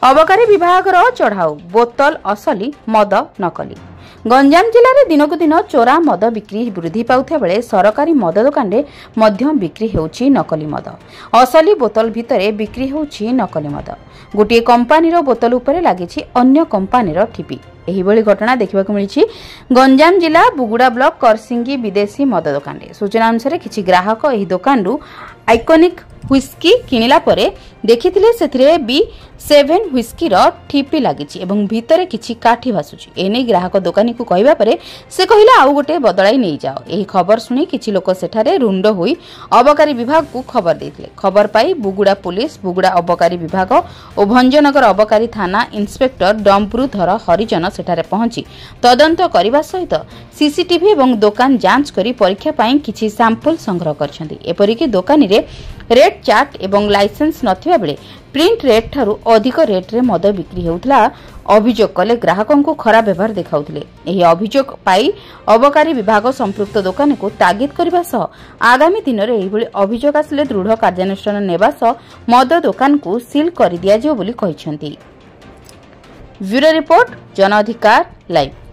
अबकारी विभाग चढ़ाऊ बोतल असली मद नकली। गंजाम जिले में दिनक दिन चोरा मद बिक्री वृद्धि पाउथिबा बेले सरकारी मद दुकान में बिक्री होउछि नकली मद। असली बोतल भितरे बिक्री होउछि नकली मद। गोटे कंपानीर बोतल उपरे लागिछि अन्य कंपानीर ठिपी। एहिभଳି घटना देखा मिली गंजाम जिला बुगुड़ा ब्लॉक करसिंगी विदेशी मद दुकान। सूचना अनुसार किछि ग्राहक एही दुकान आइकोनिक व्हिस्की किनिला परे देखिथिले सेथिरे B7 व्हिस्की रो ठिपी लागिछि एवं भितरे किछि काठी भासुछि। एने ग्राहक दुकानी को कहिबा परे से कहिला आउ गोटे बदलाई नै जाओ। एही खबर सुनी किछि लोक सेठारे रुंड होई अबकारी विभाग को खबर देथिले। खबर पाई बुगुड़ा पुलिस, बुगुड़ा अबकारी विभाग और भंजनगर अबकारी थाना इंस्पेक्टर डम्प्रुधर हरिजन सेठारे पहुंची तदंत करने सहित सीसीटीवी एवं दुकान जांच करी परीक्षा पाई किछि सैंपल संग्रह करछन्ती। एपरिकी दुकानी रे रेट चार्ट एवं लाइसेंस नथिबा बेले प्रिंट रेट ठारू अधिक रेट रे मद बिक्री हेउतला अभियोग कले ग्राहकों को खराब व्यवहार देखाउतले। एही अभियोग पाई अबकारी विभाग संपृक्त दुकान को तागिद करबा सह आगामी दिन रे एही भली अभियोग आसले दृढ़ कार्यानुष्ठान नेबा सह मद दुकान को सील कर दिया जियो बोली कहिसंती। ब्यूरो रिपोर्ट जन अधिकार लाइव।